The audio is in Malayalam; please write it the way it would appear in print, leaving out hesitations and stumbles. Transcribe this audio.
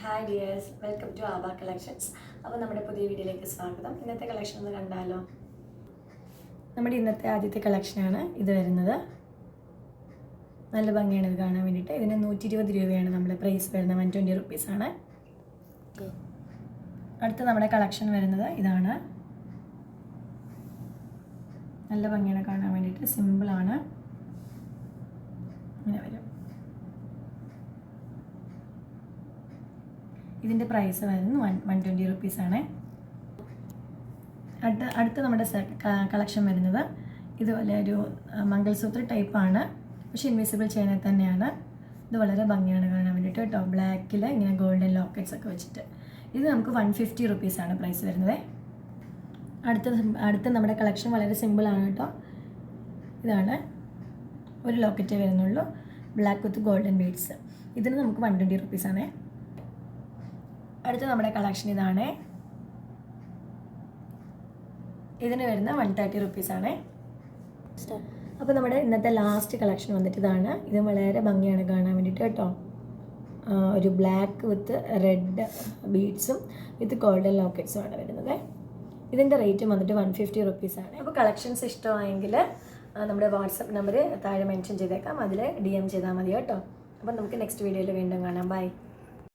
ഹായ് ഡിയേഴ്സ്, വെൽക്കം ടു ആബ കളക്ഷൻസ്. അപ്പോൾ നമ്മുടെ പുതിയ വീഡിയോയിലേക്ക് സ്വാഗതം. ഇന്നത്തെ കളക്ഷൻ ഒന്ന് കണ്ടാലോ? നമ്മുടെ ഇന്നത്തെ ആദ്യത്തെ കളക്ഷനാണ് ഇത് വരുന്നത്. നല്ല ഭംഗിയാണ് ഇത് കാണാൻ വേണ്ടിയിട്ട്. ഇതിന് 120 രൂപയാണ് നമ്മുടെ പ്രൈസ് വരുന്നത്, 120 റുപ്പീസാണ്. അടുത്ത നമ്മുടെ കളക്ഷൻ വരുന്നത് ഇതാണ്. നല്ല ഭംഗിയാണ് കാണാൻ വേണ്ടിയിട്ട്, സിമ്പിളാണ്. ഇങ്ങനെ വരും. ഇതിൻ്റെ പ്രൈസ് വരുന്നത് 120 റുപ്പീസാണ്. അടുത്ത നമ്മുടെ കളക്ഷൻ വരുന്നത് ഇതുപോലെ ഒരു മംഗൾസൂത്ര ടൈപ്പാണ്, പക്ഷേ ഇൻവിസിബിൾ ചെയിനിൽ തന്നെയാണ്. ഇത് വളരെ ഭംഗിയാണ് കാണാൻ വേണ്ടിയിട്ട് കേട്ടോ. ബ്ലാക്കിൽ ഇങ്ങനെ ഗോൾഡൻ ലോക്കറ്റ്സ് ഒക്കെ വെച്ചിട്ട് ഇത് നമുക്ക് 150 റുപ്പീസാണ് പ്രൈസ് വരുന്നത്. അടുത്ത നമ്മുടെ കളക്ഷൻ വളരെ സിമ്പിളാണ് കേട്ടോ. ഇതാണ്, ഒരു ലോക്കറ്റേ വരുന്നുള്ളൂ, ബ്ലാക്ക് വിത്ത് ഗോൾഡൻ ബീഡ്സ്. ഇതിന് നമുക്ക് 120 റുപ്പീസാണ്. അടുത്ത നമ്മുടെ കളക്ഷൻ ഇതാണ്. ഇതിന് വരുന്ന 130 റുപ്പീസാണ്. അപ്പോൾ നമ്മുടെ ഇന്നത്തെ ലാസ്റ്റ് കളക്ഷൻ വന്നിട്ട് ഇതാണ്. ഇത് വളരെ ഭംഗിയാണ് കാണാൻ വേണ്ടിയിട്ട് കേട്ടോ. ഒരു ബ്ലാക്ക് വിത്ത് റെഡ് ബീഡ്സും വിത്ത് ഗോൾഡൻ ലോക്കറ്റ്സും ആണ് വരുന്നത്. ഇതിൻ്റെ റേറ്റ് വന്നിട്ട് 150 റുപ്പീസാണ്. അപ്പോൾ കളക്ഷൻസ് ഇഷ്ടമായെങ്കിൽ നമ്മുടെ വാട്സപ്പ് നമ്പർ താഴെ മെൻഷൻ ചെയ്തേക്കാം, അതിൽ DM ചെയ്താൽ മതി കേട്ടോ. അപ്പോൾ നമുക്ക് നെക്സ്റ്റ് വീഡിയോയിൽ വീണ്ടും കാണാം. ബൈ.